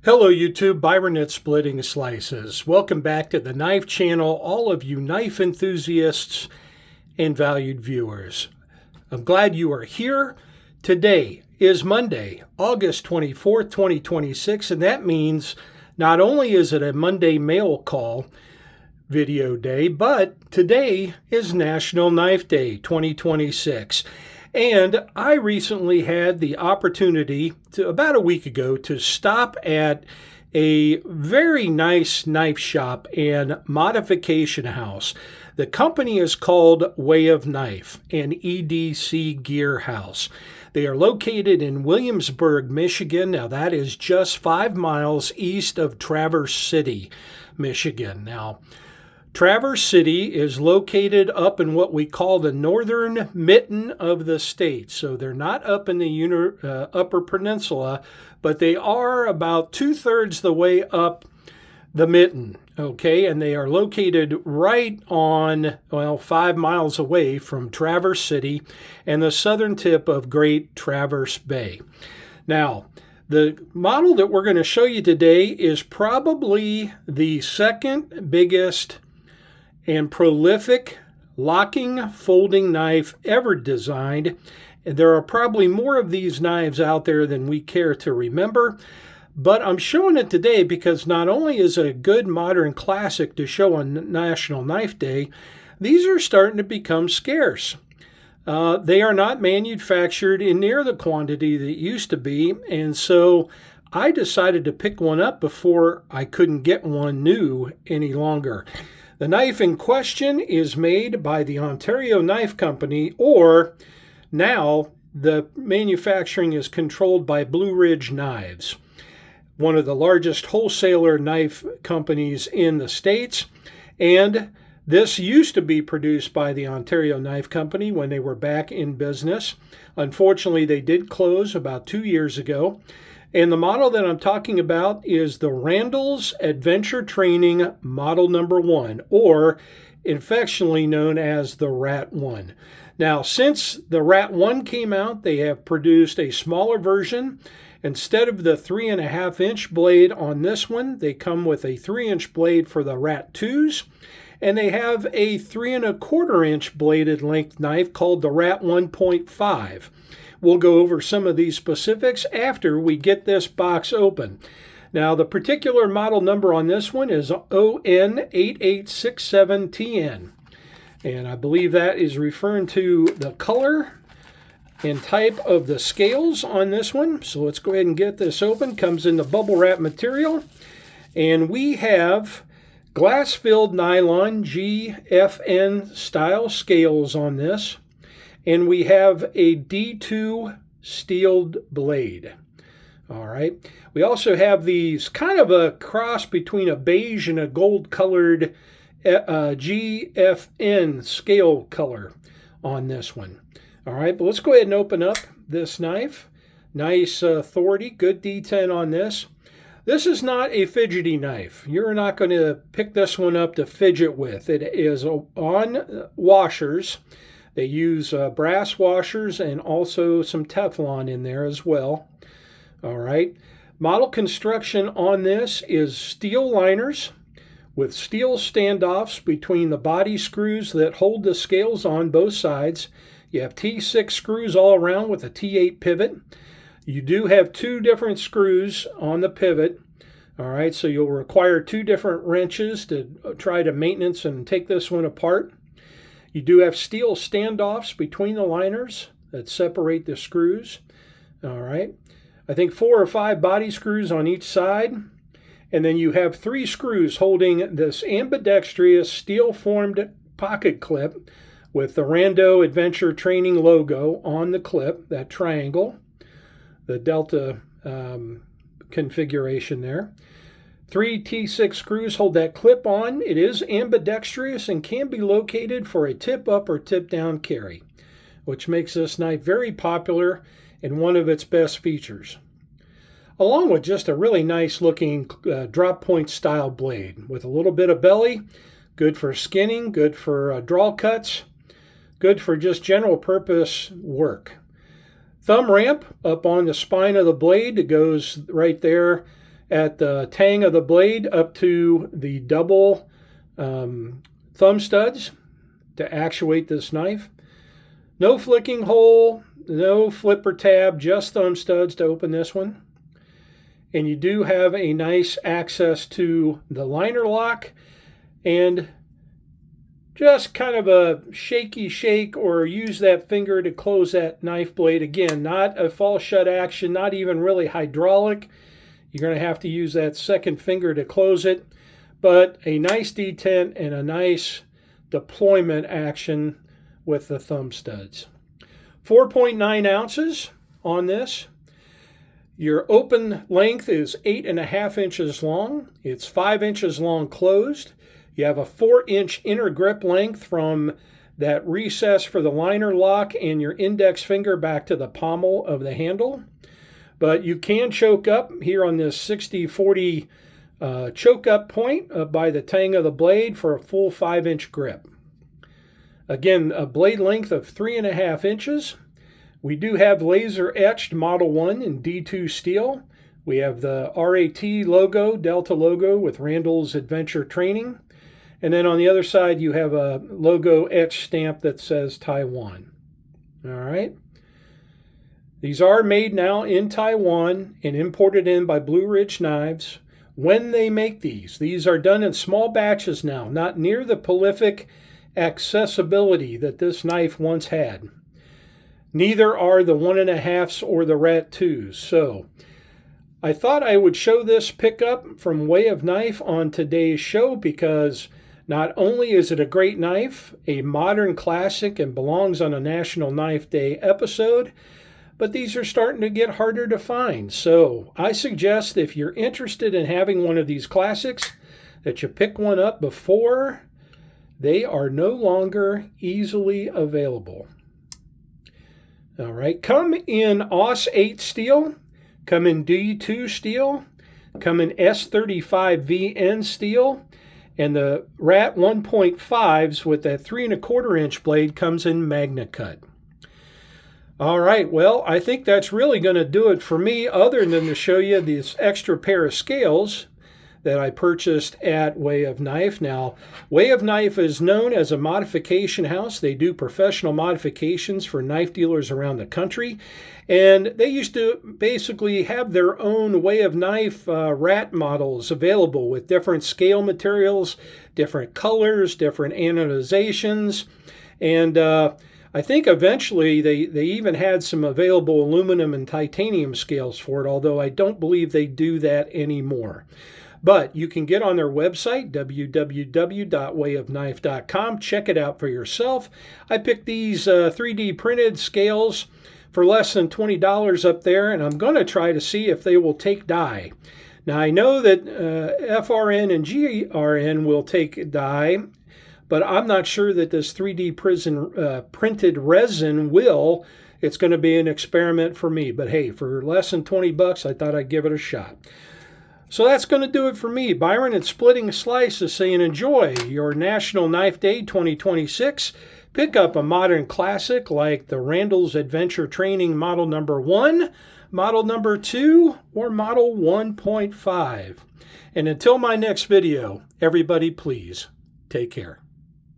Hello YouTube, Byron at Splitting Slices. Welcome back to the Knife Channel, all of you knife enthusiasts and valued viewers. I'm glad you are here. Today is Monday, August 24th, 2026, and that means not only is it a Monday mail call video day, but today is National Knife Day 2026. And I recently had the opportunity about a week ago to stop at a very nice knife shop and modification house. The company is called Way of Knife, an EDC gear house. They are located in Williamsburg, Michigan. Now that is just 5 miles east of Traverse City, Michigan. Now, Traverse City is located up in what we call the northern mitten of the state. So they're not up in the upper peninsula, but they are about 2/3 the way up the mitten, okay? And they are located right on, 5 miles away from Traverse City and the southern tip of Great Traverse Bay. Now, the model that we're going to show you today is probably the second biggest and prolific locking folding knife ever designed. And there are probably more of these knives out there than we care to remember, but I'm showing it today because not only is it a good modern classic to show on National Knife Day, these are starting to become scarce. They are not manufactured in near the quantity that it used to be, and so I decided to pick one up before I couldn't get one new any longer. The knife in question is made by the Ontario Knife Company, or now the manufacturing is controlled by Blue Ridge Knives, one of the largest wholesaler knife companies in the States. And this used to be produced by the Ontario Knife Company when they were back in business. Unfortunately, they did close about 2 years ago. And the model that I'm talking about is the Randall's Adventure Training Model Number 1, or affectionately known as the Rat 1. Now, since the Rat 1 came out, they have produced a smaller version. Instead of the 3.5-inch blade on this one, they come with a 3-inch blade for the Rat 2s, and they have a 3.25-inch bladed length knife called the Rat 1.5. We'll go over some of these specifics after we get this box open. Now, the particular model number on this one is ON8867TN. And I believe that is referring to the color and type of the scales on this one. So let's go ahead and get this open. Comes in the bubble wrap material. And we have glass-filled nylon GFN style scales on this. And we have a D2 steeled blade. All right. We also have these kind of a cross between a beige and a gold colored GFN scale color on this one. All right. But let's go ahead and open up this knife. Nice authority, good D10 on this. This is not a fidgety knife. You're not going to pick this one up to fidget with. It is on washers. They use brass washers and also some Teflon in there as well. All right. Model construction on this is steel liners with steel standoffs between the body screws that hold the scales on both sides. You have T6 screws all around with a T8 pivot. You do have 2 different screws on the pivot. All right. So you'll require 2 different wrenches to try to maintenance and take this one apart. You do have steel standoffs between the liners that separate the screws. All right. I think 4 or 5 body screws on each side. And then you have 3 screws holding this ambidextrous steel-formed pocket clip with the Randall Adventure Training logo on the clip, that triangle, the Delta configuration there. 3 T6 screws hold that clip on. It is ambidextrous and can be located for a tip-up or tip-down carry, which makes this knife very popular and one of its best features. Along with just a really nice-looking drop point style blade with a little bit of belly, good for skinning, good for draw cuts, good for just general purpose work. Thumb ramp up on the spine of the blade that goes right there at the tang of the blade up to the double thumb studs to actuate this knife. No flicking hole, no flipper tab, just thumb studs to open this one. And you do have a nice access to the liner lock and just kind of a shaky shake or use that finger to close that knife blade. Again, not a false shut action, not even really hydraulic. You're going to have to use that second finger to close it, but a nice detent and a nice deployment action with the thumb studs. 4.9 ounces on this. Your open length is 8.5 inches long. It's 5 inches long closed. You have a 4-inch inner grip length from that recess for the liner lock and your index finger back to the pommel of the handle. But you can choke up here on this 60-40 choke up point by the tang of the blade for a full 5-inch grip. Again, a blade length of 3.5 inches. We do have laser etched Model 1 in D2 steel. We have the RAT logo, Delta logo with Randall's Adventure Training. And then on the other side, you have a logo etched stamp that says Taiwan. All right. These are made now in Taiwan and imported in by Blue Ridge Knives. When they make these are done in small batches now, not near the prolific accessibility that this knife once had. Neither are the 1.5s or the Rat 2s. So I thought I would show this pickup from Way of Knife on today's show because not only is it a great knife, a modern classic, and belongs on a National Knife Day episode, but these are starting to get harder to find. So I suggest if you're interested in having one of these classics, that you pick one up before they are no longer easily available. All right, come in AUS 8 steel, come in D2 steel, come in S35VN steel, and the Rat 1.5s with that 3.25 inch blade comes in Magna Cut. All right, well, I think that's really going to do it for me, other than to show you this extra pair of scales that I purchased at Way of Knife. Now, Way of Knife is known as a modification house. They do professional modifications for knife dealers around the country. And they used to basically have their own Way of Knife rat models available with different scale materials, different colors, different anodizations. And I think eventually they even had some available aluminum and titanium scales for it, although I don't believe they do that anymore. But you can get on their website, www.wayofknife.com. Check it out for yourself. I picked these 3D printed scales for less than $20 up there, and I'm going to try to see if they will take die. Now, I know that FRN and GRN will take die, but I'm not sure that this 3D printed resin will. It's going to be an experiment for me. But hey, for less than $20, I thought I'd give it a shot. So that's going to do it for me. Byron at Splitting Slices saying enjoy your National Knife Day 2026. Pick up a modern classic like the Randall's Adventure Training Model Number 1, Model Number 2, or Model 1.5. And until my next video, everybody please take care.